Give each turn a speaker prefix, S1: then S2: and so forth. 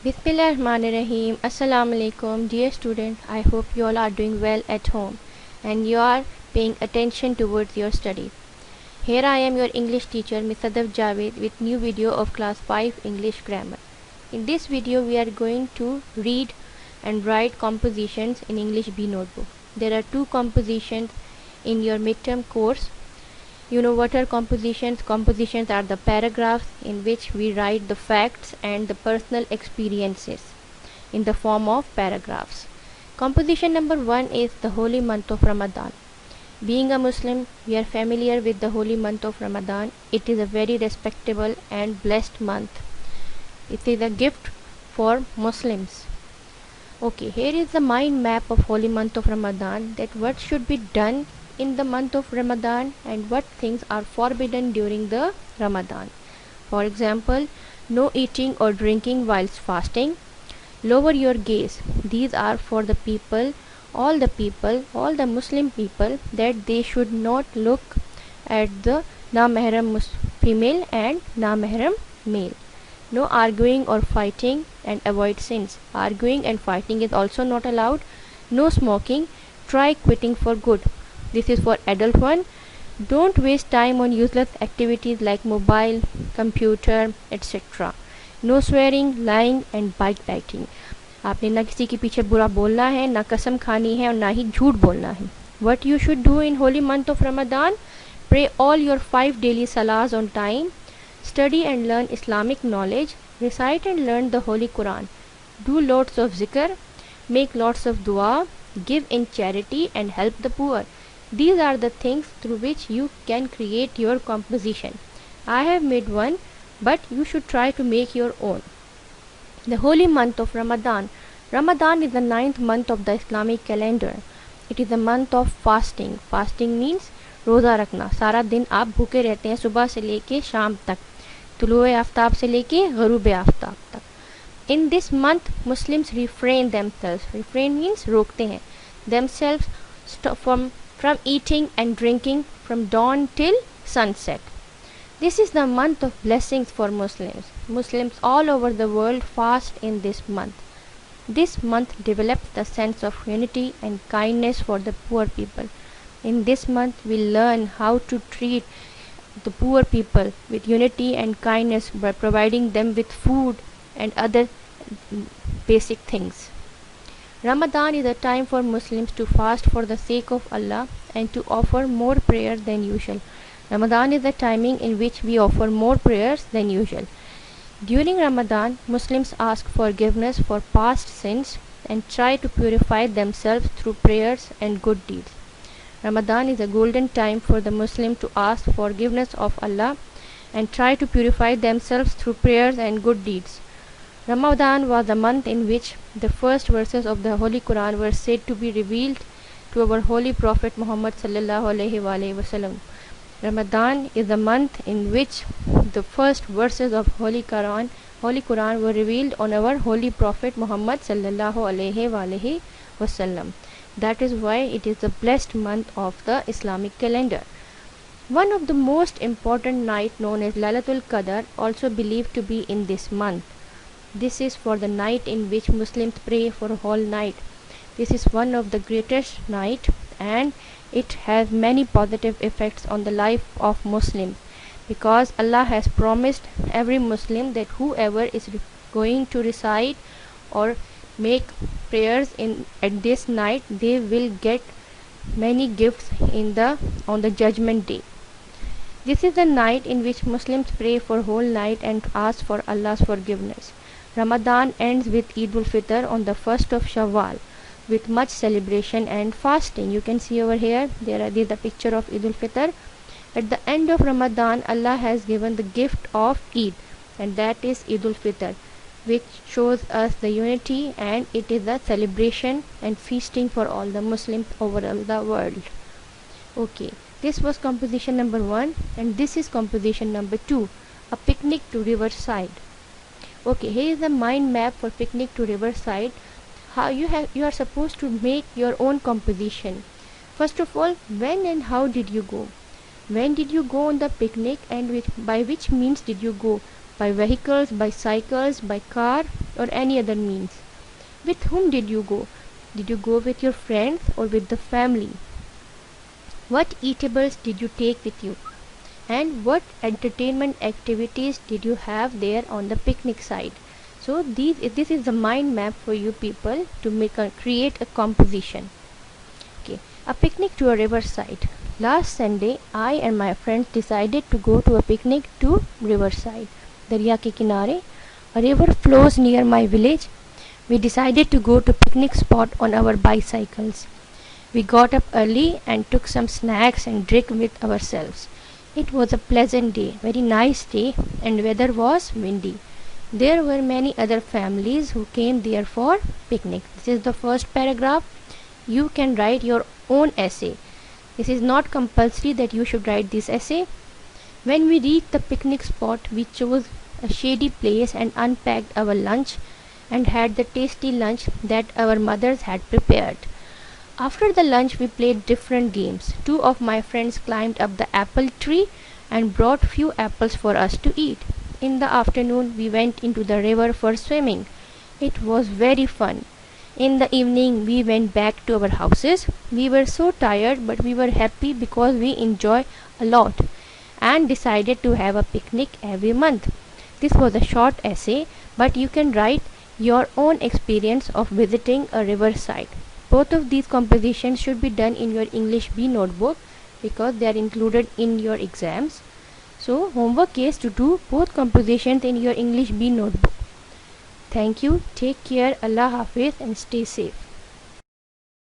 S1: Bismillahirrahmanirrahim. Assalamu alaikum, dear student. I hope you all are doing well at home and you are paying attention towards your study. Here I am, your English teacher, Miss Sadaf Javed, with new video of class 5 English grammar. In this video, we are going to read and write compositions in English B notebook. There are two compositions in your midterm course. You know what are compositions? Compositions are the paragraphs in which we write the facts and the personal experiences in the form of paragraphs. Composition number 1 is the holy month of Ramadan. Being a Muslim, we are familiar with the holy month of Ramadan. It is a very respectable and blessed month. It is a gift for Muslims. Okay, here is the mind map of holy month of Ramadan, that what should be done in the month of Ramadan and what things are forbidden during the Ramadan. For example, no eating or drinking whilst fasting. Lower your gaze. These are for the people, all the Muslim people, that they should not look at the na-mahram female and na-mahram male. No arguing or fighting, and avoid sins. Arguing and fighting is also not allowed. No smoking. Try quitting for good. This is for adult one. Don't waste time on useless activities like mobile, computer, etc. No swearing, lying and backbiting. आपने ना किसी के पीछे बुरा बोलना है, ना कसम खानी है और ना ही झूठ बोलना है. What you should do in holy month of Ramadan? Pray all your 5 daily salahs on time. Study and learn Islamic knowledge. Recite and learn the Holy Quran. Do lots of zikr. Make lots of dua. Give in charity and help the poor. These are the things through which you can create your composition. I have made one, but you should try to make your own. The holy month of Ramadan. Ramadan is the 9th month of the Islamic calendar. It is a month of fasting. Fasting means रोज़ा रखना. सारा दिन आप भूखे रहते हैं, सुबह से लेके शाम तक, तुलुए आफ्ताब से लेके ग़ुरूब आफ्ताब तक. In this month, Muslims refrain themselves. Refrain means रोकते हैं. Themselves from eating and drinking from dawn till sunset. This is the month of blessings for Muslims. Muslims all over the world fast in this month. This month develops the sense of unity and kindness for the poor people. In this month, we learn how to treat the poor people with unity and kindness by providing them with food and other basic things. Ramadan is a time for Muslims to fast for the sake of Allah and to offer more prayer than usual. Ramadan is the timing in which we offer more prayers than usual. During Ramadan, Muslims ask forgiveness for past sins and try to purify themselves through prayers and good deeds. Ramadan is a golden time for the Muslim to ask forgiveness of Allah and try to purify themselves through prayers and good deeds. Ramadan was the month in which the first verses of the Holy Quran were said to be revealed to our Holy Prophet Muhammad sallallahu alaihi wasallam. Ramadan is the month in which the first verses of Holy Quran were revealed on our Holy Prophet Muhammad sallallahu alaihi wasallam. That is why it is the blessed month of the Islamic calendar. One of the most important night, known as Lailatul Qadr, also believed to be in this month. This is for the night in which Muslims pray for a whole night. This is one of the greatest night, and it has many positive effects on the life of Muslims, because Allah has promised every Muslim that whoever is going to recite or make prayers at this night, they will get many gifts on the judgment day. This is the night in which Muslims pray for whole night and ask for Allah's forgiveness. Ramadan ends with Eid al-Fitr on the 1st of Shawwal with much celebration and fasting. You can see over here, there is the picture of Eid al-Fitr. At the end of Ramadan, Allah has given the gift of Eid, and that is Eid al-Fitr, which shows us the unity, and it is a celebration and feasting for all the Muslims over all the world. Okay, this was composition number 1, and this is composition number 2, a picnic to riverside. Okay, here is the mind map for picnic to riverside. How you are supposed to make your own composition. First of all, when and how did you go? When did you go on the picnic, and by which means did you go? by vehicles, by cycles, by car, or any other means. With whom did you go? Did you go with your friends or with the family? What eatables did you take with you? And what entertainment activities did you have there on the picnic site? So this is the mind map for you people to create a composition. Okay, a picnic to a riverside. Last Sunday, I and my friends decided to go to a picnic to riverside. Darya ke kinare, a river flows near my village. We decided to go to picnic spot on our bicycles. We got up early and took some snacks and drink with ourselves. It was a pleasant day, very nice day, and weather was windy. There were many other families who came there for picnic. This is the first paragraph. You can write your own essay. This is not compulsory that you should write this essay. When we reached the picnic spot, we chose a shady place and unpacked our lunch and had the tasty lunch that our mothers had prepared. After the lunch, we played different games. Two of my friends climbed up the apple tree and brought few apples for us to eat. In the afternoon, we went into the river for swimming. It was very fun. In the evening, we went back to our houses. We were so tired, but we were happy because we enjoy a lot and decided to have a picnic every month. This was a short essay, but you can write your own experience of visiting a riverside. Both of these compositions should be done in your English B notebook because they are included in your exams. So homework is to do both compositions in your English B notebook. Thank you. Take care. Allah Hafiz and stay safe.